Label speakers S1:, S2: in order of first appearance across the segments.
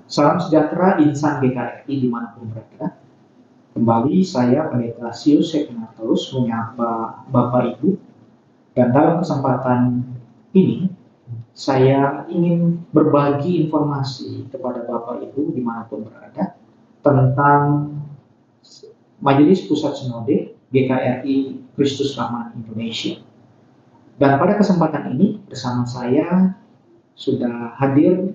S1: Salam sejahtera insan GKRI dimanapun berada. Kembali saya Pendeta Sius Seknatus menyapa Bapak Ibu, dan dalam kesempatan ini saya ingin berbagi informasi kepada Bapak Ibu dimanapun berada tentang Majelis Pusat Sinode GKRI Kristus Ramah Indonesia. Dan pada kesempatan ini bersama saya sudah hadir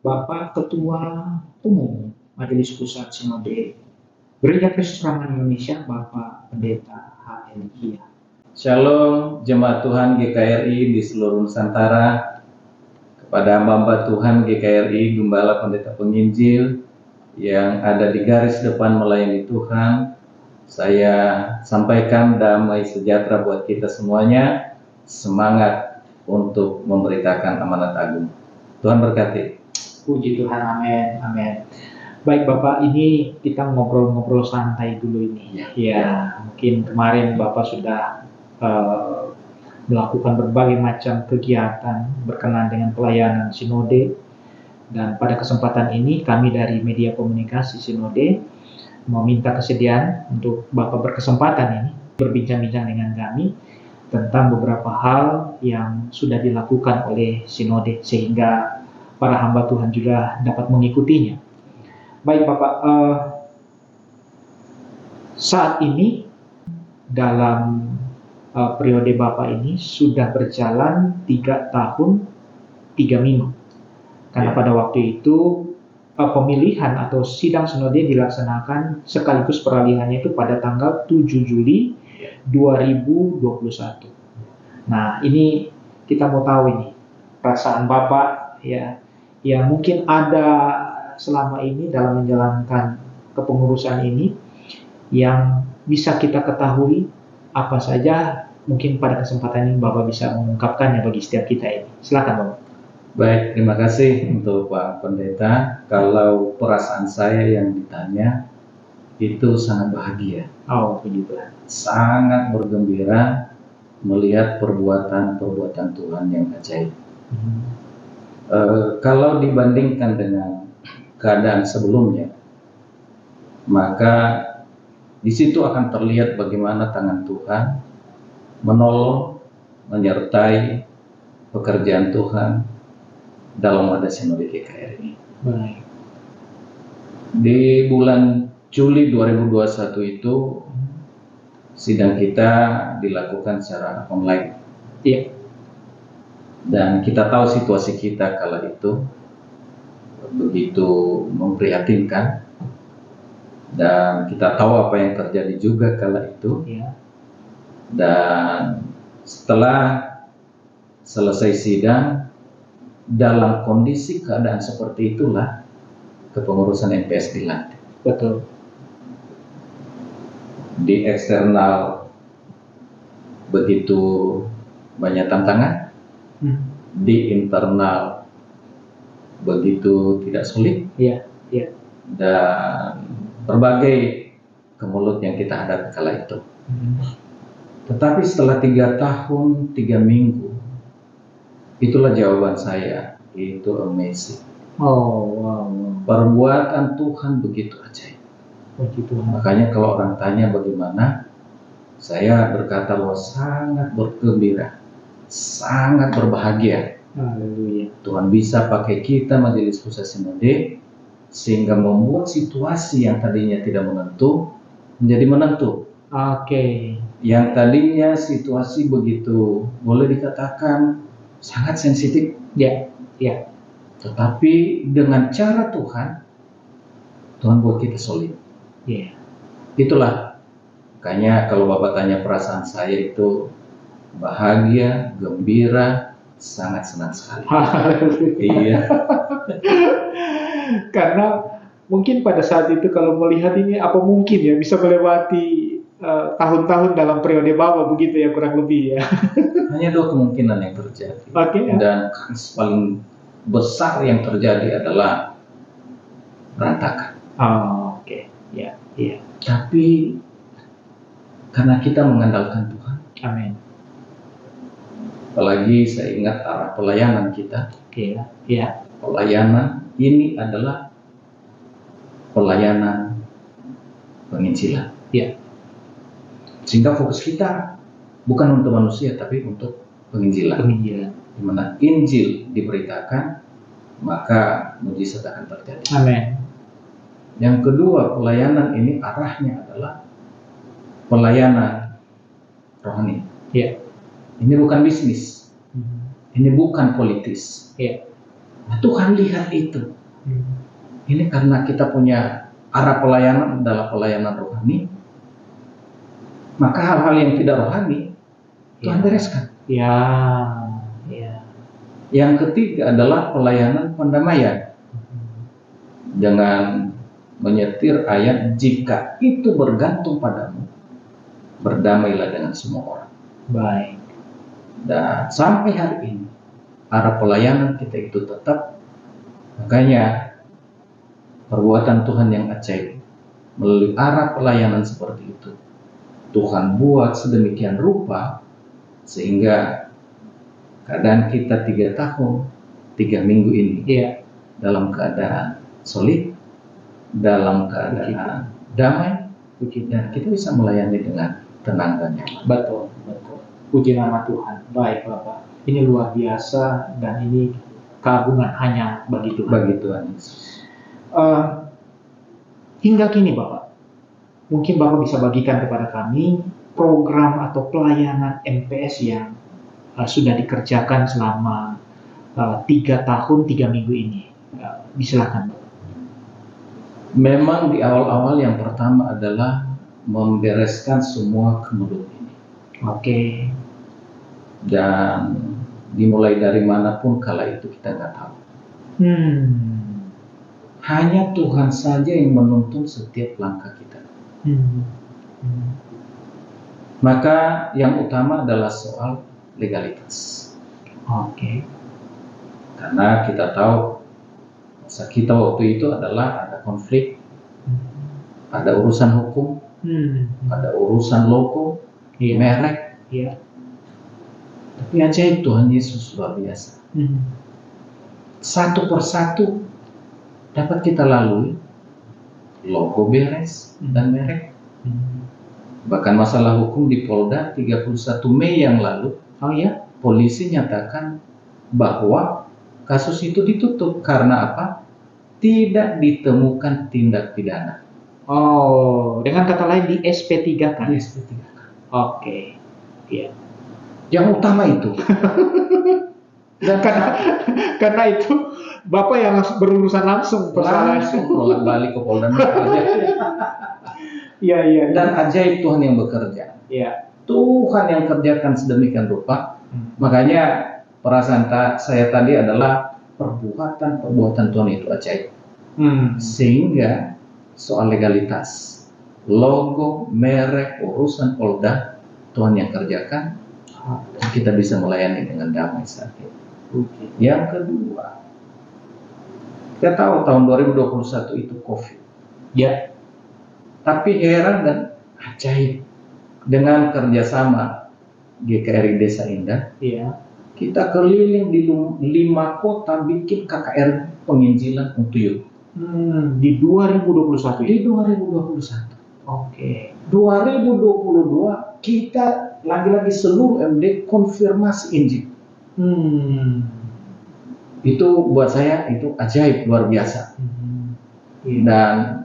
S1: Bapak Ketua Umum Majelis Pusat Sinode Gereja Kristus Ramah Indonesia, Bapak Pendeta H.L. Hia.
S2: Shalom Jemaat Tuhan GKRI di seluruh Nusantara, kepada hamba Tuhan GKRI, Gembala Pendeta Penginjil yang ada di garis depan melayani Tuhan, saya sampaikan damai sejahtera buat kita semuanya. Semangat untuk memberitakan amanat agung. Tuhan berkati.
S1: Puji Tuhan, amin, amin. Baik Bapak, ini kita ngobrol-ngobrol santai dulu ini. Ya, mungkin kemarin Bapak sudah melakukan berbagai macam kegiatan berkenaan dengan pelayanan Sinode. Dan pada kesempatan ini kami dari Media Komunikasi Sinode meminta kesediaan untuk Bapak berkesempatan ini berbincang-bincang dengan kami tentang beberapa hal yang sudah dilakukan oleh Sinode sehingga para hamba Tuhan juga dapat mengikutinya. Baik Bapak, saat ini dalam periode Bapak ini sudah berjalan 3 tahun 3 minggu. Karena pada waktu itu pemilihan atau sidang sinode dilaksanakan sekaligus peralihannya itu pada tanggal 7 Juli 2021. Nah, ini kita mau tahu ini perasaan Bapak ya mungkin ada selama ini dalam menjalankan kepengurusan ini yang bisa kita ketahui apa saja, mungkin pada kesempatan ini Bapak bisa mengungkapkannya bagi setiap kita ini. Silakan Bapak.
S2: Baik, terima kasih untuk Pak Pendeta. Kalau perasaan saya yang ditanya itu sangat bahagia.
S1: Oh, begitu.
S2: Sangat bergembira melihat perbuatan-perbuatan Tuhan yang ajaib. Kalau dibandingkan dengan keadaan sebelumnya, maka di situ akan terlihat bagaimana tangan Tuhan menolong, menyertai pekerjaan Tuhan dalam wadah Sinode GKRI.
S1: Baik.
S2: Di bulan Juli 2021 itu sidang kita dilakukan secara online.
S1: Iya.
S2: Dan kita tahu situasi kita kala itu begitu memprihatinkan, dan kita tahu apa yang terjadi juga kala itu.
S1: Iya.
S2: Dan setelah selesai sidang, dalam kondisi keadaan seperti itulah kepengurusan MPS dilantik.
S1: Betul.
S2: Di eksternal begitu banyak tantangan, di internal begitu tidak sulit.
S1: Iya, iya.
S2: Dan berbagai kemulut yang kita hadapi kala itu. Tetapi setelah 3 tahun 3 minggu, itulah jawaban saya, itu amazing.
S1: Oh, wow.
S2: Perbuatan Tuhan begitu ajaib.
S1: Begitu.
S2: Makanya kalau orang tanya bagaimana, saya berkata bahwa sangat bergembira, sangat berbahagia.
S1: Haleluya.
S2: Tuhan bisa pakai kita Majelis Pusat Sinode sehingga membuat situasi yang tadinya tidak menentu menjadi menentu.
S1: Oke.
S2: Yang tadinya situasi begitu boleh dikatakan sangat sensitif.
S1: Ya, ya.
S2: Tetapi dengan cara Tuhan buat kita solid.
S1: Ya.
S2: Itulah. Makanya kalau Bapak tanya perasaan saya itu bahagia, gembira, sangat senang sekali. Iya.
S1: Karena mungkin pada saat itu kalau melihat ini apa mungkin ya bisa melewati tahun-tahun dalam periode Bapak begitu ya, kurang lebih ya.
S2: Hanya 2 kemungkinan yang terjadi.
S1: Oke.
S2: Dan paling besar yang terjadi adalah berantakan.
S1: Oh, oke. Ya, iya.
S2: Tapi karena kita mengandalkan Tuhan.
S1: Amin.
S2: Apalagi saya ingat arah pelayanan kita.
S1: Iya, iya.
S2: Pelayanan ini adalah pelayanan penginjilan.
S1: Ya.
S2: Sehingga fokus kita bukan untuk manusia tapi untuk penginjilan.
S1: Penginjilan.
S2: Di mana Injil diberitakan, maka mujizat akan terjadi.
S1: Amin.
S2: Yang kedua, pelayanan ini arahnya adalah pelayanan rohani.
S1: Ya.
S2: Ini bukan bisnis, ini bukan politis.
S1: Ya.
S2: Nah, Tuhan lihat itu. Ini karena kita punya arah pelayanan adalah pelayanan rohani, maka hal-hal yang tidak rohani Tuhan bereskan.
S1: Ya. Ya.
S2: Yang ketiga adalah pelayanan pendamaian. Jangan menyetir ayat, jika itu bergantung padamu, berdamailah dengan semua orang.
S1: Baik.
S2: Dan sampai hari ini arah pelayanan kita itu tetap, makanya perbuatan Tuhan yang ajaib melalui arah pelayanan seperti itu Tuhan buat sedemikian rupa sehingga keadaan kita 3 tahun 3 minggu ini dalam keadaan solid, dalam keadaan damai, dan kita bisa melayani dengan tenang dan nyaman.
S1: Betul, betul. Puji nama Tuhan. Baik Bapak, ini luar biasa dan ini keagungan hanya bagi Tuhan.
S2: Bagi Tuhan Yesus.
S1: Hingga kini Bapak, mungkin Bapak bisa bagikan kepada kami program atau pelayanan MPS yang sudah dikerjakan selama 3 tahun 3 minggu ini. Silakan Bapak.
S2: Memang di awal-awal yang pertama adalah membereskan semua kemelut ini.
S1: Oke.
S2: Dan dimulai dari manapun kala itu kita nggak tahu. Hanya Tuhan saja yang menuntun setiap langkah kita. Maka yang utama adalah soal legalitas.
S1: Oke.
S2: Karena kita tahu masa kita waktu itu adalah ada konflik, ada urusan hukum, ada urusan logo, merek. Tapi ajaib Tuhan Yesus luar biasa. Satu persatu dapat kita lalui, logo beres dan merek. Bahkan masalah hukum di Polda 31 Mei yang lalu, polisi nyatakan bahwa kasus itu ditutup karena apa? Tidak ditemukan tindak pidana.
S1: Oh, dengan kata lain di SP3 kan?
S2: SP3 kan.
S1: Oke. Iya.
S2: Yang utama itu. Dan
S1: karena itu Bapak yang berurusan langsung
S2: bolak-balik ke Polda Metro.
S1: Iya.
S2: Dan ajaib Tuhan yang bekerja.
S1: Iya.
S2: Tuhan yang kerjakan sedemikian rupa. Makanya perasaan saya tadi adalah perbuatan Tuhan itu ajaib. Sehingga soal legalitas, logo, merek, urusan Polda, Tuhan yang kerjakan. Kita bisa melayani dengan damai saat ini. Yang kedua, kita tahu tahun 2021 itu COVID.
S1: Ya.
S2: Tapi heran dan ajaib dengan kerjasama GKRI Desa Indah. Kita keliling di 5 kota bikin KKR penginjilan untuk youth.
S1: Di 2021.
S2: Di 2021.
S1: Oke.
S2: 2022 kita lagi-lagi seluruh MD konfirmasi Injil. Itu buat saya itu ajaib luar biasa. Dan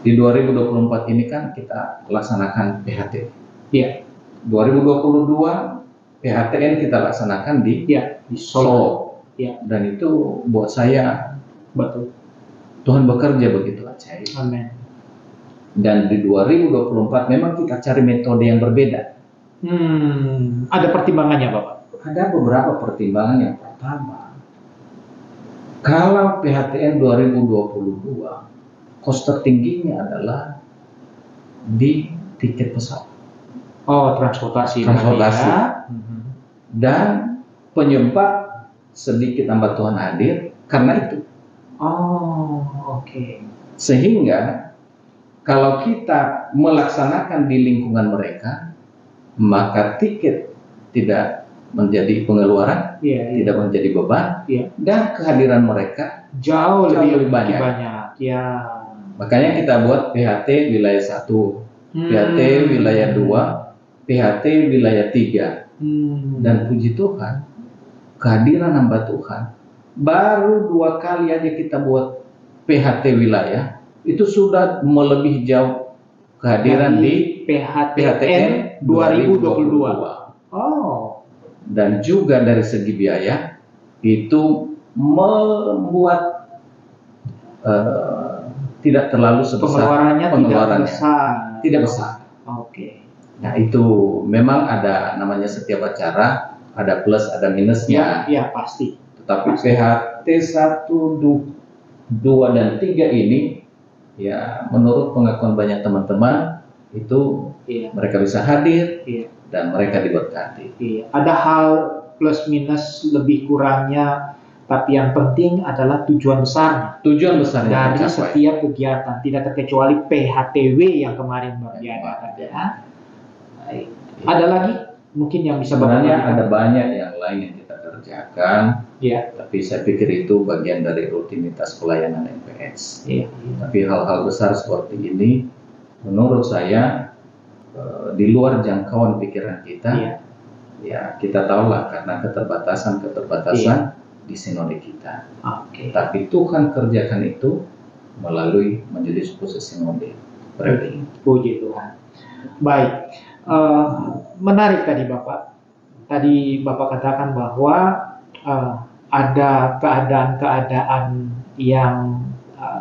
S2: di 2024 ini kan kita laksanakan PHT. 2022 PHTN kita laksanakan di Solo. Dan itu buat saya
S1: betul.
S2: Tuhan bekerja begitu ajaib.
S1: Amin.
S2: Dan di 2024 memang kita cari metode yang berbeda.
S1: Ada pertimbangannya Bapak?
S2: Ada beberapa pertimbangan. Yang pertama, kalau PHTN 2022 kos tertingginya adalah di tiket pesawat.
S1: Transportasi.
S2: Dan penyebab sedikit hamba Tuhan hadir karena itu.
S1: Oke.
S2: Sehingga kalau kita melaksanakan di lingkungan mereka, maka tiket tidak menjadi pengeluaran,
S1: Iya, iya.
S2: tidak menjadi beban,
S1: Iya.
S2: dan kehadiran mereka
S1: Jauh lebih
S2: banyak.
S1: Ya.
S2: Makanya kita buat PHT wilayah 1, PHT wilayah 2, PHT wilayah 3. Dan puji Tuhan, kehadiran hamba Tuhan, baru 2 kali aja kita buat PHT wilayah, itu sudah melebihi jauh kehadiran di PHTN 2022.
S1: Oh.
S2: Dan juga dari segi biaya, itu membuat tidak terlalu sebesar
S1: pengeluarannya tidak besar.
S2: Oke. Nah, itu memang ada namanya setiap acara ada plus ada minusnya.
S1: Ya, pasti.
S2: Tetapi PHT 1, 2 dan 3 ini ya menurut pengakuan banyak teman-teman itu mereka bisa hadir dan mereka diberkati.
S1: Ada hal plus minus lebih kurangnya, tapi yang penting adalah tujuan besarnya.
S2: Tujuan besarnya
S1: dari
S2: tercapai.
S1: Setiap kegiatan, tidak terkecuali PHTW yang kemarin diadakan ya. Ada lagi mungkin yang bisa
S2: sebenarnya ada banyak yang lain yang kita kerjakan.
S1: Ya.
S2: Tapi saya pikir itu bagian dari rutinitas pelayanan MPS. Tapi hal-hal besar seperti ini, menurut saya di luar jangkauan pikiran kita. Ya kita tahulah karena keterbatasan di sinode kita. Tapi Tuhan kerjakan itu melalui majelis khusus sinode.
S1: Puji Tuhan. Baik, menarik tadi Bapak. Tadi Bapak katakan bahwa ada keadaan-keadaan yang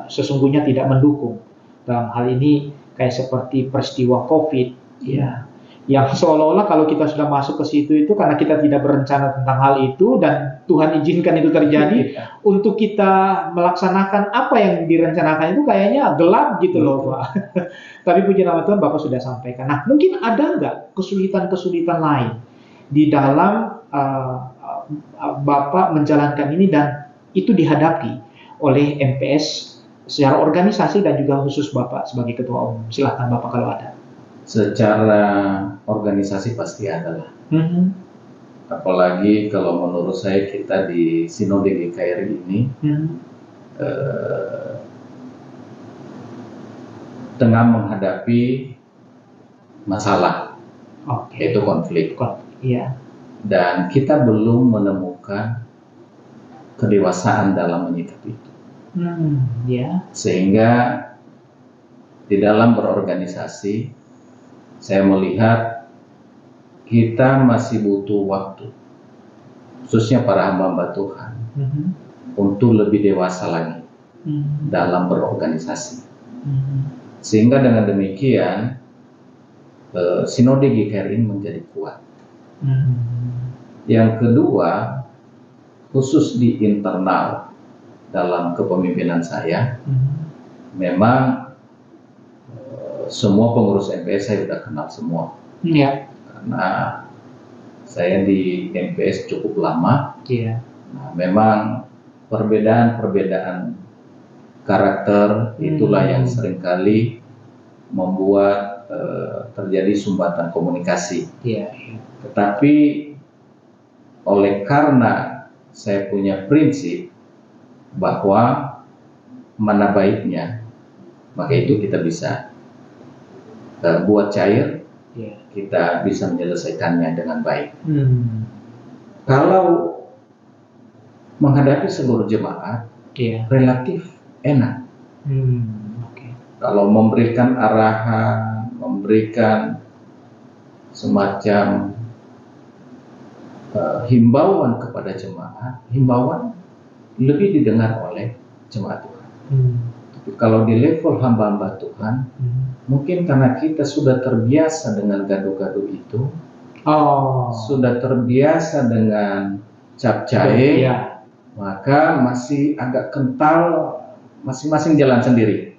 S1: sesungguhnya tidak mendukung. Dalam hal ini kayak seperti peristiwa COVID, ya, yang seolah-olah kalau kita sudah masuk ke situ itu karena kita tidak berencana tentang hal itu dan Tuhan izinkan itu terjadi, untuk kita melaksanakan apa yang direncanakan itu kayaknya gelap gitu loh Pak. Tapi puji nama Tuhan Bapak sudah sampaikan. Nah, mungkin ada nggak kesulitan-kesulitan lain di dalam Bapak menjalankan ini dan itu dihadapi oleh MPS secara organisasi dan juga khusus Bapak sebagai Ketua Umum? Silahkan Bapak kalau ada.
S2: Secara organisasi pasti ada lah. Apalagi kalau menurut saya kita di Sinode GKRI ini tengah menghadapi masalah, yaitu konflik. Dan kita belum menemukan kedewasaan dalam menyikapi itu. Sehingga di dalam berorganisasi, saya melihat kita masih butuh waktu, khususnya para hamba-hamba Tuhan, untuk lebih dewasa lagi dalam berorganisasi. Sehingga dengan demikian, Sinode GKRI menjadi kuat. Yang kedua, khusus di internal dalam kepemimpinan saya, memang semua pengurus MPS saya sudah kenal semua. Karena saya di MPS cukup lama. Nah, memang perbedaan karakter itulah yang seringkali membuat terjadi sumbatan komunikasi. Tetapi oleh karena saya punya prinsip bahwa mana baiknya, maka itu kita bisa buat cair, kita bisa menyelesaikannya dengan baik. Kalau menghadapi seluruh jemaat, relatif enak. Kalau memberikan arahan, memberikan semacam himbauan kepada jemaat, himbauan lebih didengar oleh jemaat Tuhan. Tapi kalau di level hamba-hamba Tuhan, mungkin karena kita sudah terbiasa dengan gaduh-gaduh itu, sudah terbiasa dengan capcai, maka masih agak kental, masing-masing jalan sendiri.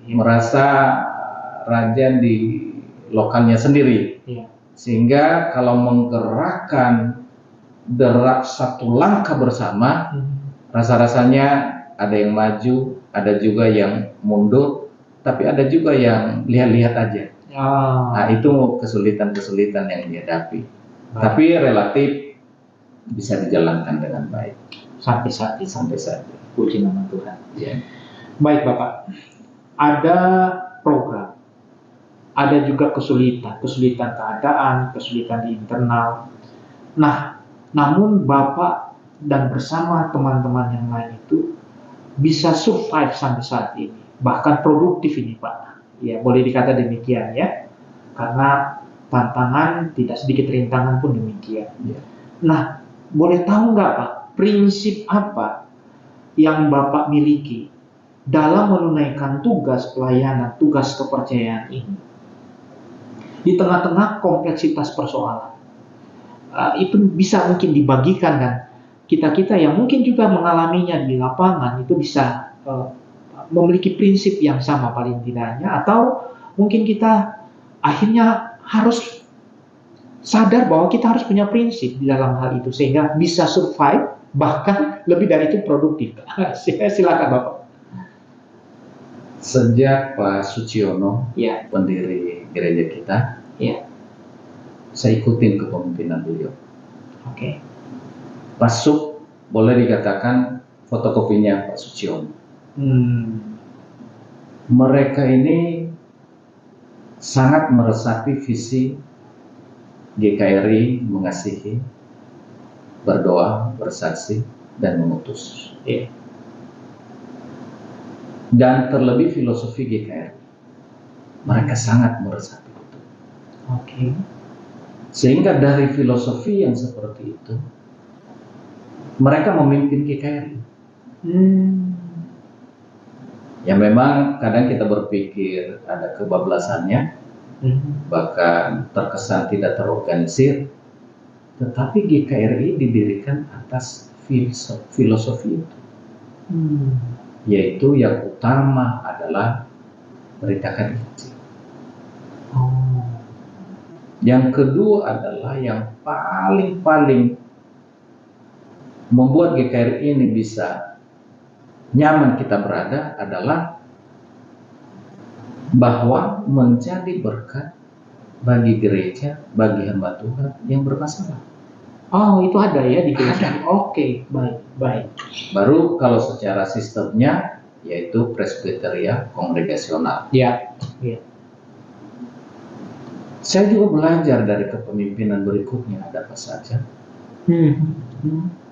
S2: Merasa raja di lokalnya sendiri. Sehingga kalau menggerakkan derap satu langkah bersama, rasa-rasanya ada yang maju, ada juga yang mundur, tapi ada juga yang lihat-lihat aja. Nah, itu kesulitan-kesulitan yang dihadapi. Tapi relatif bisa dijalankan dengan baik
S1: Sampai saat ini.
S2: sampai saat ini.
S1: Puji nama Tuhan.
S2: Ya.
S1: Baik Bapak, ada program, ada juga kesulitan keadaan, kesulitan di internal. Nah, namun Bapak dan bersama teman-teman yang lain itu bisa survive sampai saat ini, bahkan produktif ini Pak. Ya, boleh dikata demikian ya, karena tantangan tidak sedikit rintangan pun demikian.
S2: Ya.
S1: Nah, boleh tahu nggak Pak, prinsip apa yang Bapak miliki dalam menunaikan tugas pelayanan, tugas kepercayaan ini di tengah-tengah kompleksitas persoalan? Itu bisa mungkin dibagikan, dan kita-kita yang mungkin juga mengalaminya di lapangan itu bisa memiliki prinsip yang sama paling tidaknya, atau mungkin kita akhirnya harus sadar bahwa kita harus punya prinsip di dalam hal itu sehingga bisa survive, bahkan lebih dari itu produktif. Silakan Bapak.
S2: Sejak Pak Suciono,
S1: Ya,
S2: pendiri gereja kita,
S1: ya,
S2: saya ikutin kepemimpinan beliau.
S1: oke.
S2: Pak Suk boleh dikatakan fotokopinya Pak Suciono. Mereka ini sangat meresapi visi GKRI mengasihi, berdoa, bersaksi, dan mengutus.
S1: Ya.
S2: Dan terlebih filosofi GKRI. Mereka sangat meresapi itu.
S1: Oke.
S2: Sehingga dari filosofi yang seperti itu, mereka memimpin GKRI. Ya memang kadang kita berpikir ada kebablasannya, bahkan terkesan tidak terorganisir, tetapi GKRI didirikan atas filosofi itu, yaitu yang utama adalah beritakan Injil. Yang kedua adalah yang paling membuat GKRI ini bisa nyaman kita berada adalah bahwa menjadi berkat bagi gereja, bagi hamba Tuhan yang bermasalah.
S1: Oh, itu ada ya di gereja.
S2: Ada.
S1: Oke, baik.
S2: Baru kalau secara sistemnya yaitu presbiteria kongregasional.
S1: Ya.
S2: Saya juga belajar dari kepemimpinan berikutnya, ada apa saja.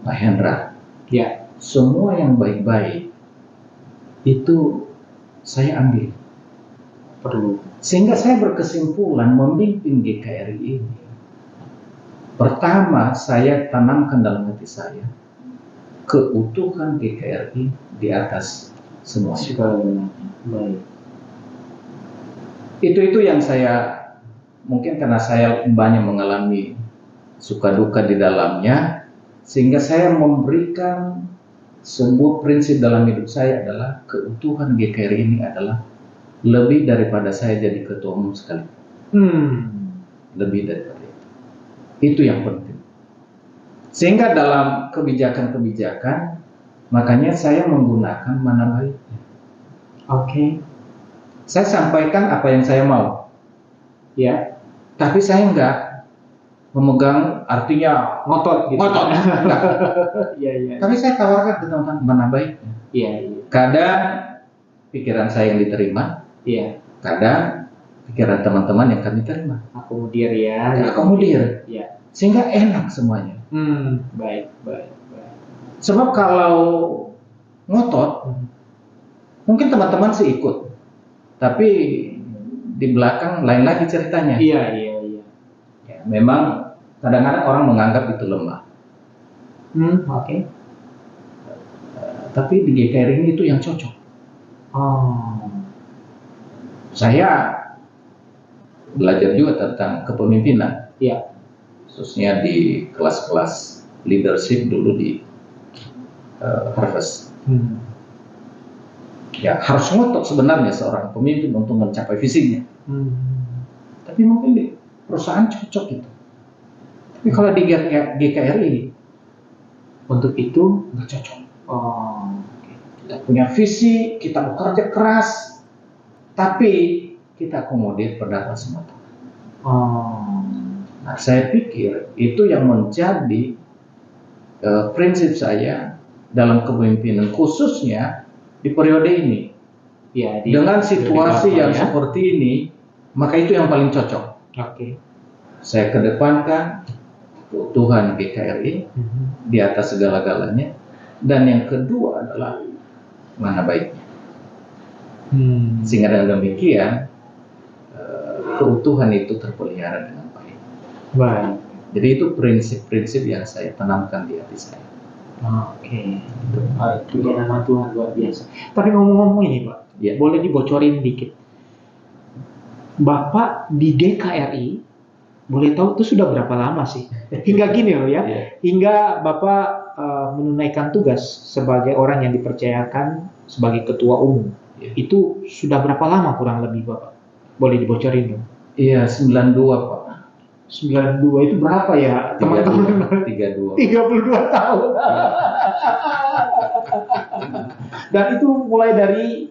S2: Pak Hendra,
S1: Ya.
S2: semua yang baik-baik itu saya ambil.
S1: Perlu.
S2: Sehingga saya berkesimpulan memimpin GKRI ini. Pertama, saya tanamkan dalam hati saya keutuhan GKRI di atas semua.
S1: Baik.
S2: Itu yang saya, mungkin karena saya banyak mengalami suka duka di dalamnya, sehingga saya memberikan sebuah prinsip dalam hidup saya adalah keutuhan GKRI ini adalah lebih daripada saya jadi ketua umum sekali. Lebih daripada itu. Itu yang penting. Sehingga dalam kebijakan-kebijakan, makanya saya menggunakan mana baiknya.
S1: Oke.
S2: Saya sampaikan apa yang saya mau.
S1: Ya.
S2: Tapi saya enggak memegang artinya
S1: Ngotot gitu.
S2: ngotot. Enggak.
S1: Iya.
S2: Tapi saya tawarkan ke teman-teman mana baiknya.
S1: Iya.
S2: Kadang pikiran saya yang diterima,
S1: Iya.
S2: kadang pikiran teman-teman yang kami terima.
S1: Akomodir ya.
S2: Akomodir.
S1: Ya.
S2: Sehingga enak semuanya.
S1: Baik.
S2: Sebab kalau ngotot, mungkin teman-teman sih ikut, tapi di belakang lain lagi ceritanya.
S1: Iya.
S2: Ya, memang kadang-kadang orang menganggap itu lemah.
S1: Oke.
S2: Tapi di GKRI ini itu yang cocok. Saya belajar juga tentang kepemimpinan.
S1: Iya.
S2: Khususnya di kelas-kelas leadership dulu di Harvest. Ya harus ngotot sebenarnya seorang pemimpin untuk mencapai visinya. Tapi mungkin di perusahaan cocok gitu. Tapi kalau di GKRI untuk itu nggak cocok. Kita punya visi, kita bekerja keras, tapi kita akomodir pendapat semua. Nah, saya pikir itu yang menjadi prinsip saya dalam kepemimpinan, khususnya di periode ini.
S1: Ya,
S2: Dengan situasi yang
S1: ya.
S2: seperti ini, maka itu yang paling cocok.
S1: Oke.
S2: Saya kedepankan Tuhan GKRI di atas segala-galanya, dan yang kedua adalah mana baiknya. Sehingga dengan demikian keutuhan itu terpelihara dengan baik.
S1: Baik.
S2: Jadi itu prinsip-prinsip yang saya tanamkan di hati saya.
S1: Oke. Itu nama Tuhan luar biasa. Tapi ngomong-ngomong ini Pak,
S2: Ya.
S1: boleh dibocorin dikit. Bapak di GKRI, boleh tahu itu sudah berapa lama sih? Hingga gini loh ya,
S2: Ya.
S1: hingga Bapak menunaikan tugas sebagai orang yang dipercayakan sebagai ketua umum.
S2: Ya.
S1: Itu sudah berapa lama kurang lebih Bapak? Boleh dibocorin dong?
S2: Iya, 92 Pak.
S1: 92 itu berapa ya teman-teman?
S2: 32.
S1: 32 tahun. Dan itu mulai dari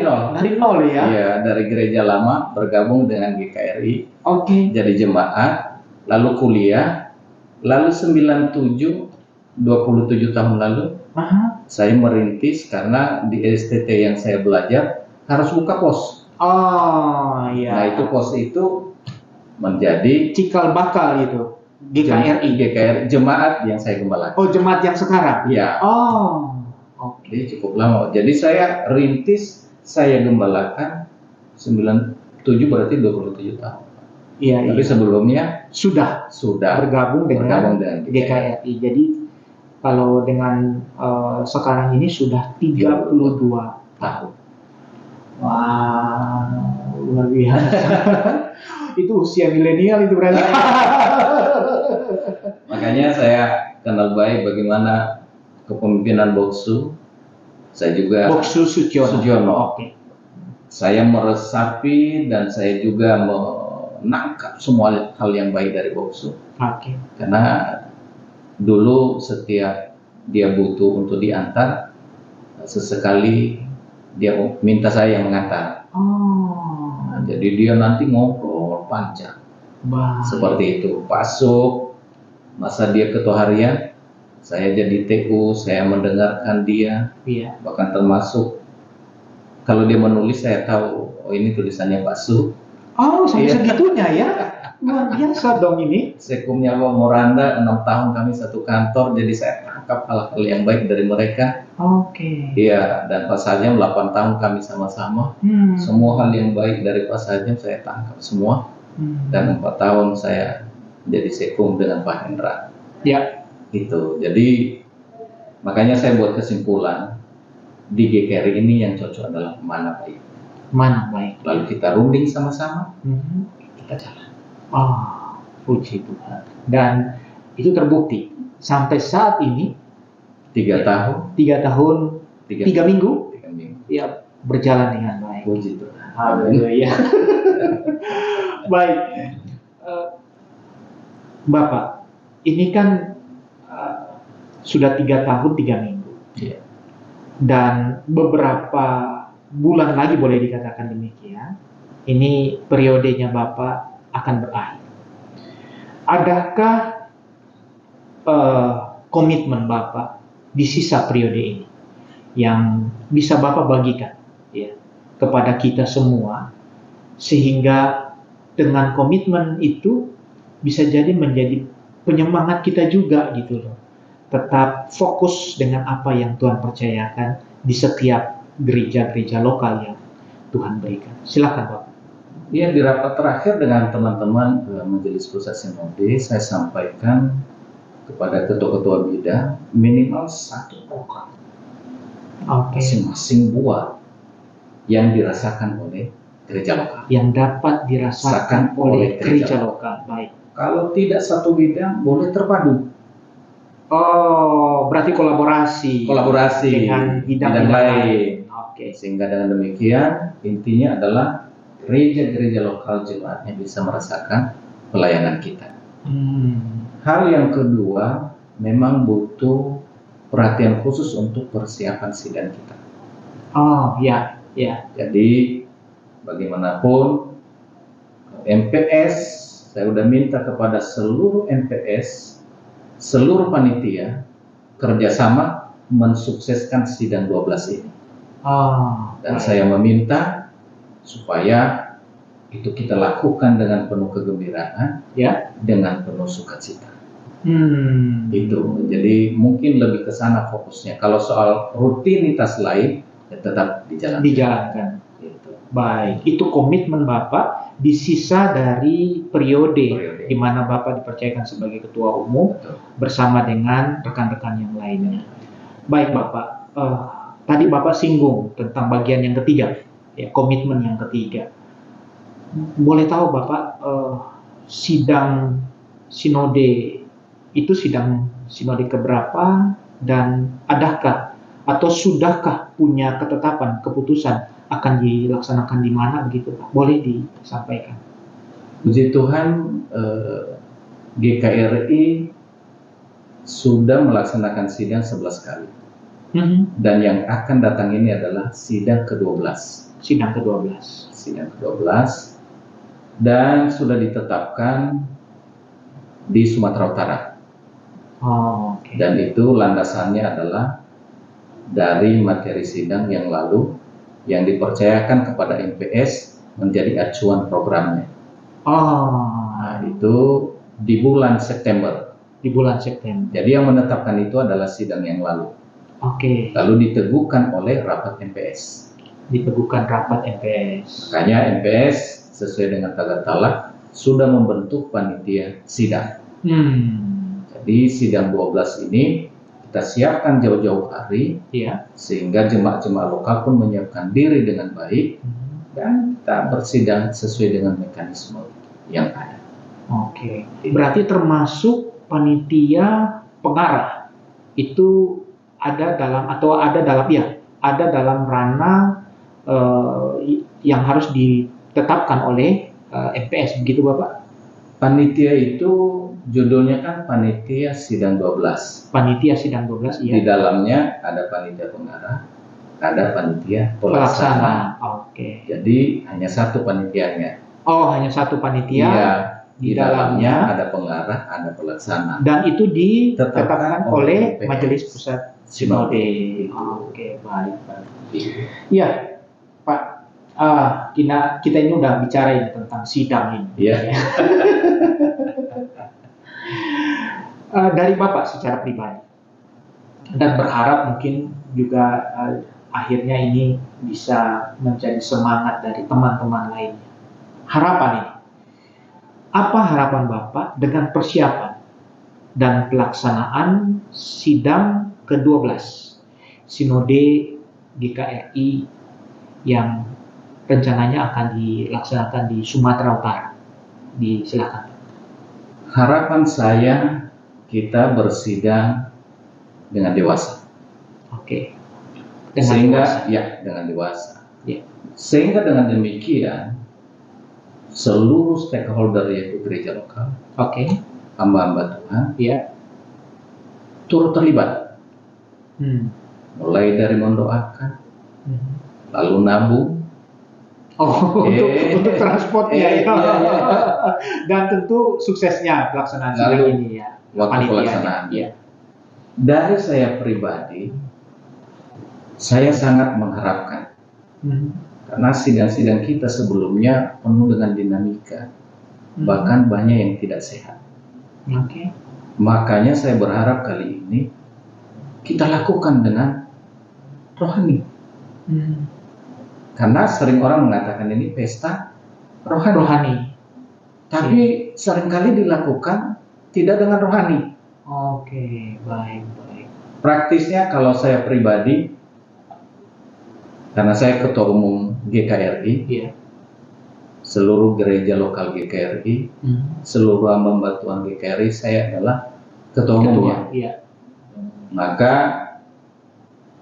S2: nol.
S1: nol ya?
S2: Iya, dari gereja lama bergabung dengan GKRI,
S1: Oke.
S2: jadi jemaat, lalu kuliah, lalu 97, 27 tahun lalu, saya merintis karena di STT yang saya belajar harus buka pos.
S1: Oh iya.
S2: Nah, itu pos itu menjadi
S1: cikal bakal itu GKRI.
S2: jemaat yang saya gembalakan.
S1: Oh, jemaat yang sekarang?
S2: Iya.
S1: Oh, oke.
S2: Jadi cukup lama. Jadi saya rintis, saya gembalakan 97 berarti 27 tahun.
S1: Iya,
S2: Tapi sebelumnya
S1: sudah bergabung dengan GKRI. Jadi kalau dengan sekarang ini sudah 32 tahun. Wah, luar biasa. Itu usia milenial itu berarti.
S2: Makanya saya kenal baik bagaimana kepemimpinan Boksu. Saya juga
S1: Boksu Sutyono.
S2: Oke. Saya meresapi dan saya juga menangkap semua hal yang baik dari Boksu.
S1: Oke.
S2: Karena dulu setiap dia butuh untuk diantar, sesekali dia minta saya yang mengantar. Nah, jadi dia nanti ngobrol panjang. Seperti itu. Masuk, masa dia ketua harian, saya jadi TU, saya mendengarkan dia.
S1: Iya.
S2: Bahkan termasuk kalau dia menulis saya tahu, oh ini tulisannya Pak Su.
S1: Oh, sampai segitunya ya. Luar biasa dong ini.
S2: Sekumnya Moranda, 6 tahun kami satu kantor, jadi saya tangkap hal-hal yang baik dari mereka.
S1: Oke.
S2: Iya, dan Pak Sajam 8 tahun kami sama-sama. Semua hal yang baik dari Pak Sajam saya tangkap semua. Dan 4 tahun saya jadi sekum dengan Pak Hendra.
S1: Ya.
S2: Itu. Jadi makanya saya buat kesimpulan di GKRI ini yang cocok adalah mana baik.
S1: Mana baik.
S2: Lalu kita runding sama-sama, kita jalan.
S1: Puji Tuhan. Dan itu terbukti sampai saat ini
S2: 3 tahun,
S1: 3 minggu,
S2: 3 minggu.
S1: Ya, berjalan dengan baik.
S2: Puji Tuhan.
S1: Haleluya. Baik, Bapak, ini kan sudah 3 tahun 3 minggu.
S2: Iya.
S1: Dan beberapa bulan lagi boleh dikatakan demikian. Ini periodenya Bapak akan berakhir. Adakah komitmen Bapak di sisa periode ini yang bisa Bapak bagikan ya kepada kita semua, sehingga dengan komitmen itu bisa jadi menjadi penyemangat kita juga gitu loh, tetap fokus dengan apa yang Tuhan percayakan di setiap gereja-gereja lokal yang Tuhan berikan. Silakan Bapak.
S2: Ya, di rapat terakhir dengan teman-teman Majelis Pusat Sinode, saya sampaikan kepada ketua-ketua bidang minimal 1 program masing-masing buah yang dirasakan oleh gereja lokal.
S1: Yang dapat dirasakan oleh gereja lokal. Baik.
S2: Kalau tidak satu bidang, boleh terpadu.
S1: Oh, berarti kolaborasi dengan bidang lain. Oke.
S2: Sehingga dengan demikian intinya adalah gereja-gereja lokal jemaatnya bisa merasakan pelayanan kita. Hal yang kedua, memang butuh perhatian khusus untuk persiapan sidang kita.
S1: Oh, ya.
S2: Jadi bagaimanapun MPS saya udah minta kepada seluruh MPS, seluruh panitia kerjasama mensukseskan sidang 12 ini. Dan saya meminta supaya itu kita lakukan dengan penuh kegembiraan,
S1: ya,
S2: dengan penuh sukacita. Itu, jadi mungkin lebih ke sana fokusnya. Kalau soal rutinitas lain, ya tetap
S1: dijalankan. Gitu. Baik, itu komitmen Bapak di sisa dari periode di mana Bapak dipercayakan sebagai Ketua Umum.
S2: Betul.
S1: Bersama dengan rekan-rekan yang lainnya. Baik Bapak, tadi Bapak singgung tentang bagian yang ketiga, ya, komitmen yang ketiga. Boleh tahu Bapak, sidang sinode itu sidang sinode keberapa, dan adakah atau sudahkah punya ketetapan keputusan akan dilaksanakan di mana begitu Pak? Boleh disampaikan.
S2: Puji Tuhan, GKRI sudah melaksanakan sidang 11 kali. Dan yang akan datang ini adalah sidang ke-12.
S1: Sidang ke-12.
S2: Sidang ke-12. Dan sudah ditetapkan di Sumatera Utara.
S1: Okay.
S2: Dan itu landasannya adalah dari materi sidang yang lalu yang dipercayakan kepada MPS menjadi acuan programnya. Nah, itu di bulan September.
S1: Di bulan September.
S2: Jadi yang menetapkan itu adalah sidang yang lalu.
S1: Oke.
S2: Lalu diteguhkan oleh rapat MPS.
S1: Diteguhkan rapat MPS.
S2: Makanya MPS sesuai dengan tata talak sudah membentuk panitia sidang. Jadi sidang 12 ini kita siapkan jauh-jauh hari,
S1: ya,
S2: sehingga jemaat-jemaat lokal pun menyiapkan diri dengan baik, dan kita bersidang sesuai dengan mekanisme yang ada.
S1: Oke. Berarti termasuk panitia pengarah itu ada dalam ranah yang harus ditetapkan oleh MPS, begitu Bapak?
S2: Panitia itu judulnya kan panitia sidang 12.
S1: Panitia sidang 12, iya.
S2: Di dalamnya ada panitia pengarah, ada panitia pelaksana.
S1: Oke.
S2: Jadi hanya satu panitianya.
S1: Oh, hanya satu panitia.
S2: Iya. Di dalamnya ada pengarah, ada pelaksana.
S1: Dan itu ditetapkan oleh
S2: MPS.
S1: Majelis Pusat Sinode. Oke, baik. Iya, Pak. Kita ini udah bicara ini tentang sidang ini.
S2: Iya.
S1: Dari Bapak secara pribadi, dan berharap mungkin juga akhirnya ini bisa menjadi semangat dari teman-teman lainnya. Harapan ini. Apa harapan Bapak dengan persiapan dan pelaksanaan sidang ke-12 Sinode GKRI yang rencananya akan dilaksanakan di Sumatera Utara? Silakan.
S2: Harapan saya kita bersidang dengan dewasa.
S1: Oke.
S2: Dengan dewasa.
S1: Ya.
S2: Sehingga dengan demikian seluruh stakeholder yaitu gereja lokal, hamba-hamba Tuhan, turut terlibat. Mulai dari mendoakan, lalu nabung.
S1: Untuk transportnya, dan tentu suksesnya pelaksanaan sidang ini ya.
S2: Waktu pelaksanaan. Dari saya pribadi, saya sangat mengharapkan, karena sidang-sidang kita sebelumnya penuh dengan dinamika, bahkan banyak yang tidak sehat. Makanya saya berharap kali ini kita lakukan dengan rohani. Karena sering orang mengatakan ini pesta rohani. Tapi seringkali dilakukan tidak dengan rohani.
S1: Oke, baik.
S2: Praktisnya kalau saya pribadi, karena saya Ketua Umum GKRI, seluruh gereja lokal GKRI, seluruh hamba Tuhan GKRI, saya adalah Ketua Umumnya. Maka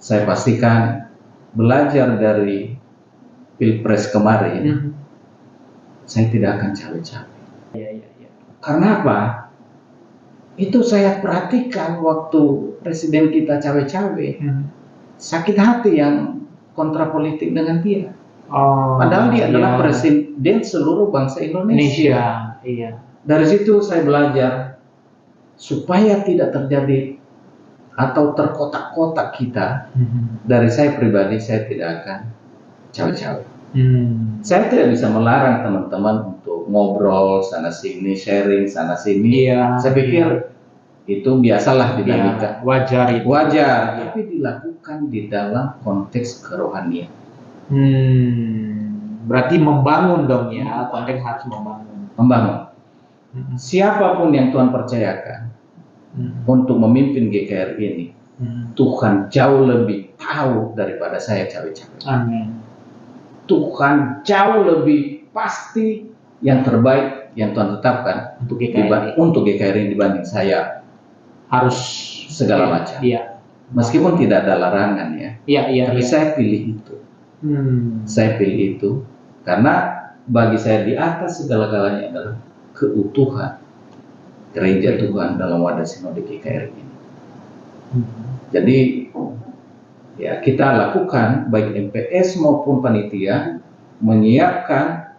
S2: saya pastikan belajar dari Pilpres kemarin, saya tidak akan cawe-cawe. Karena apa? Itu saya perhatikan waktu presiden kita cawe-cawe, sakit hati yang kontrapolitik dengan dia. Padahal dia adalah presiden seluruh bangsa Indonesia. Dari situ saya belajar supaya tidak terjadi atau terkotak-kotak kita. Dari saya pribadi, saya tidak akan cawe-cawe. Saya tidak bisa melarang teman-teman untuk ngobrol sana sini, sharing sana sini.
S1: Iya.
S2: Saya pikir itu biasalah dinamika.
S1: Wajar itu.
S2: Wajar, tapi dilakukan di dalam konteks kerohanian.
S1: Berarti membangun dong ya, konteks harus
S2: Membangun. Siapapun yang Tuhan percayakan untuk memimpin GKR ini, Tuhan jauh lebih tahu daripada saya cawe-cawe.
S1: Amin.
S2: Tuhan jauh lebih pasti yang terbaik yang Tuhan tetapkan untuk GKR ini dibanding saya
S1: harus
S2: segala macam.
S1: Iya.
S2: Meskipun tidak ada larangan ya.
S1: Iya.
S2: Tapi saya pilih itu. Saya pilih itu karena bagi saya di atas segala-galanya adalah keutuhan gereja Tuhan dalam wadah sinode GKR ini. Jadi ya kita lakukan baik MPS maupun panitia menyiapkan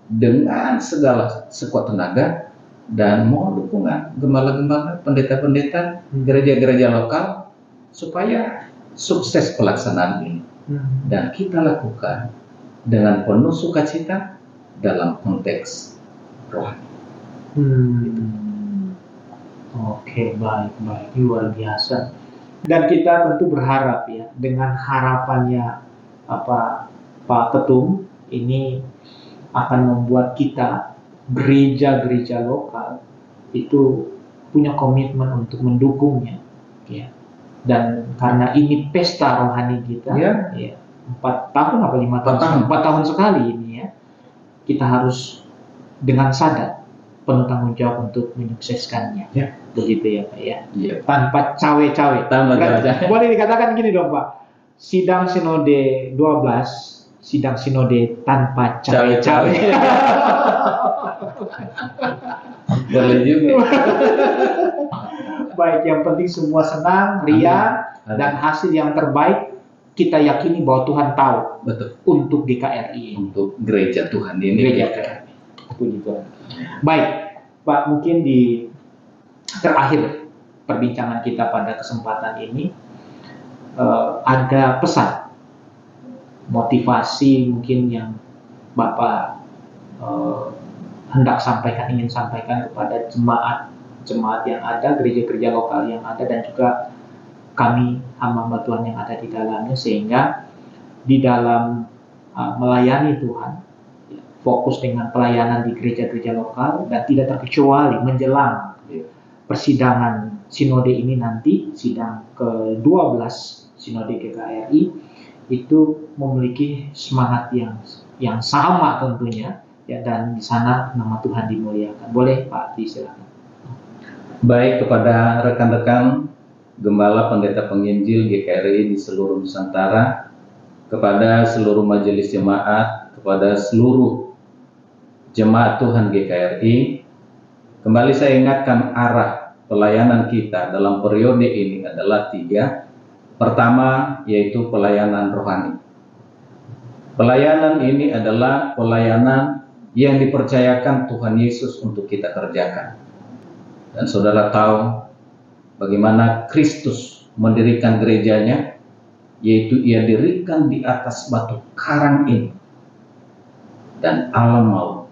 S2: dengan segala sekuat tenaga dan mohon dukungan gembala-gembala, pendeta-pendeta, gereja-gereja lokal supaya sukses pelaksanaan ini. Dan kita lakukan dengan penuh sukacita dalam konteks rohani.
S1: Oke, baik, luar biasa. Dan kita tentu berharap ya, dengan harapannya Pak Ketum ini akan membuat kita gereja-gereja lokal itu punya komitmen untuk mendukungnya, ya. Dan karena ini pesta rohani kita, ya, 4 tahun apa 5 tahun? 4 tahun sekali ini ya. Kita harus dengan sadar penuh tanggung jawab untuk menyukseskannya.
S2: Ya.
S1: Begitu ya Pak ya.
S2: Ya.
S1: Tanpa cawe-cawe. Boleh dikatakan gini dong Pak. Sidang sinode 12, sidang sinode tanpa cawe-cawe.
S2: Boleh juga.
S1: Baik, yang penting semua senang, riang, dan hasil yang terbaik kita yakini bahwa Tuhan tahu.
S2: Betul.
S1: Untuk GKRI,
S2: untuk gereja Tuhan ini.
S1: Gereja Tuhan. Puji Tuhan. Baik, Pak, mungkin di terakhir perbincangan kita pada kesempatan ini ada pesan motivasi mungkin yang Bapak hendak sampaikan, ingin sampaikan kepada jemaat yang ada, gereja-gereja lokal yang ada, dan juga kami hamba-hamba Tuhan yang ada di dalamnya, sehingga di dalam melayani Tuhan, fokus dengan pelayanan di gereja-gereja lokal, dan tidak terkecuali menjelang persidangan sinode ini nanti, sidang ke-12 sinode GKRI, itu memiliki semangat yang sama tentunya, ya, dan di sana nama Tuhan dimuliakan. Boleh Pak, disilakan.
S2: Baik, kepada rekan-rekan gembala pendeta penginjil GKRI di seluruh Nusantara, kepada seluruh majelis jemaat, kepada seluruh jemaat Tuhan GKRI, kembali saya ingatkan arah pelayanan kita dalam periode ini adalah 3. Pertama, yaitu pelayanan rohani. Pelayanan ini adalah pelayanan yang dipercayakan Tuhan Yesus untuk kita kerjakan. Dan saudara tahu bagaimana Kristus mendirikan gerejanya, yaitu ia dirikan di atas batu karang ini, dan alam maut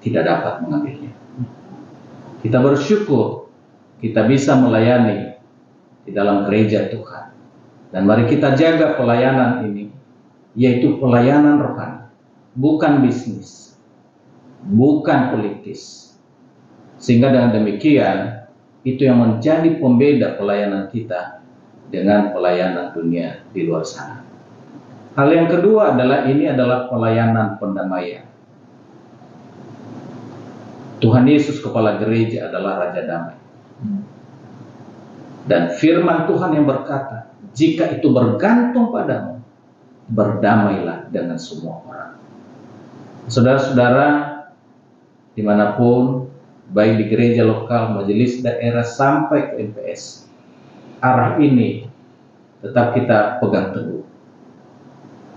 S2: tidak dapat mengambilnya. Kita bersyukur kita bisa melayani di dalam gereja Tuhan, dan mari kita jaga pelayanan ini, yaitu pelayanan rohani, bukan bisnis, bukan politis. Sehingga dengan demikian itu yang menjadi pembeda pelayanan kita dengan pelayanan dunia di luar sana. Hal yang kedua adalah ini adalah pelayanan pendamaian. Tuhan Yesus kepala gereja adalah Raja Damai. Dan firman Tuhan yang berkata, jika itu bergantung padamu, berdamailah dengan semua orang. Saudara-saudara, dimanapun, baik di gereja lokal, majelis daerah, sampai ke MPS, arah ini tetap kita pegang teguh.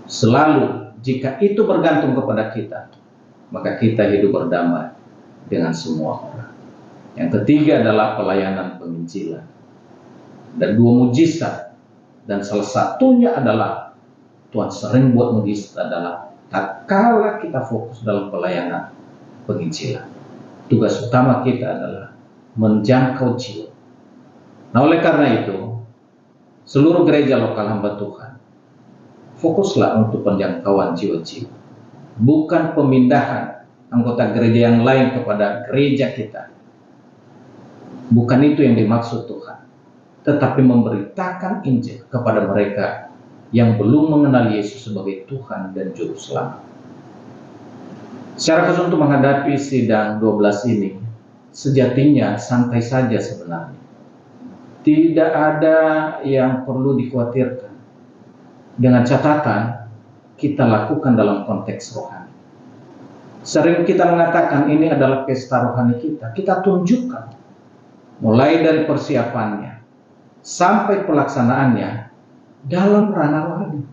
S2: Selalu, jika itu bergantung kepada kita, maka kita hidup berdamai dengan semua orang. Yang ketiga adalah pelayanan penginjilan. Dan 2 mujizat, dan salah satunya adalah Tuhan sering buat mujizat adalah tatkala kita fokus dalam pelayanan penginjilan. Tugas utama kita adalah menjangkau jiwa. Nah, oleh karena itu, seluruh gereja lokal hamba Tuhan, fokuslah untuk penjangkauan jiwa-jiwa, bukan pemindahan anggota gereja yang lain kepada gereja kita. Bukan itu yang dimaksud Tuhan, tetapi memberitakan Injil kepada mereka yang belum mengenal Yesus sebagai Tuhan dan Juru Selamat. Secara khusus untuk menghadapi sidang 12 ini, sejatinya santai saja sebenarnya. Tidak ada yang perlu dikhawatirkan. Dengan catatan, kita lakukan dalam konteks rohani. Sering kita mengatakan ini adalah pesta rohani kita. Kita tunjukkan, mulai dari persiapannya sampai pelaksanaannya dalam ranah rohani.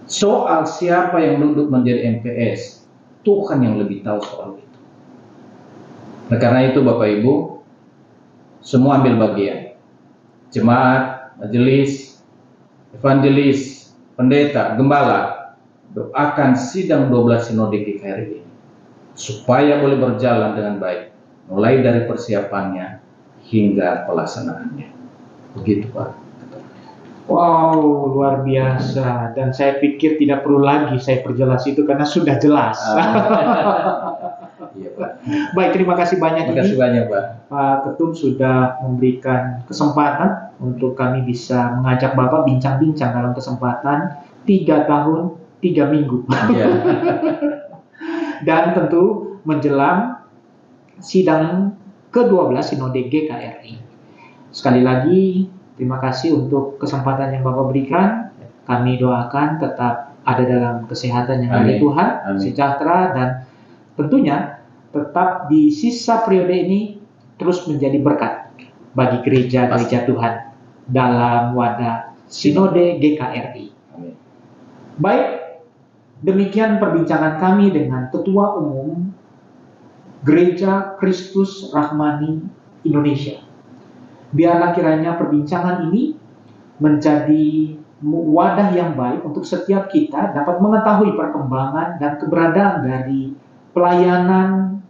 S2: Soal siapa yang duduk menjadi MPS, Tuhan yang lebih tahu soal itu. Nah, karena itu Bapak Ibu, semua ambil bagian. Jemaat, majelis, evangelis, pendeta, gembala, doakan sidang 12 sinode GKRI ini supaya boleh berjalan dengan baik, mulai dari persiapannya hingga pelaksanaannya. Begitu Pak.
S1: Wow, luar biasa. Dan saya pikir tidak perlu lagi saya perjelas itu karena sudah jelas.
S2: Iya Pak.
S1: Baik, terima kasih banyak.
S2: Terima kasih banyak Pak.
S1: Pak Ketum sudah memberikan kesempatan untuk kami bisa mengajak Bapak bincang-bincang dalam kesempatan 3 tahun 3 minggu.
S2: Iya.
S1: Dan tentu menjelang sidang ke-12 Sinode GKRI. Sekali lagi terima kasih untuk kesempatan yang Bapak berikan. Kami doakan tetap ada dalam kesehatan yang dari Tuhan, sejahtera, dan tentunya tetap di sisa periode ini terus menjadi berkat bagi gereja-gereja Tuhan dalam wadah Sinode GKRI.
S2: Amin.
S1: Baik, demikian perbincangan kami dengan Ketua Umum Gereja Kristus Rahmani Indonesia. Biarlah kiranya perbincangan ini menjadi wadah yang baik untuk setiap kita dapat mengetahui perkembangan dan keberadaan dari pelayanan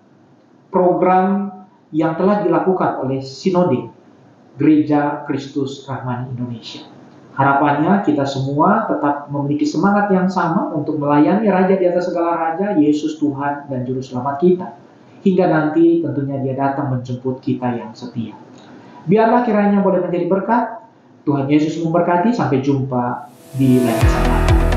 S1: program yang telah dilakukan oleh Sinode Gereja Kristus Rahmani Indonesia. Harapannya kita semua tetap memiliki semangat yang sama untuk melayani Raja di atas segala Raja, Yesus Tuhan dan Juru Selamat kita. Hingga nanti tentunya Dia datang menjemput kita yang setia. Biarlah kiranya boleh menjadi berkat. Tuhan Yesus memberkati. Sampai jumpa di lain kesempatan.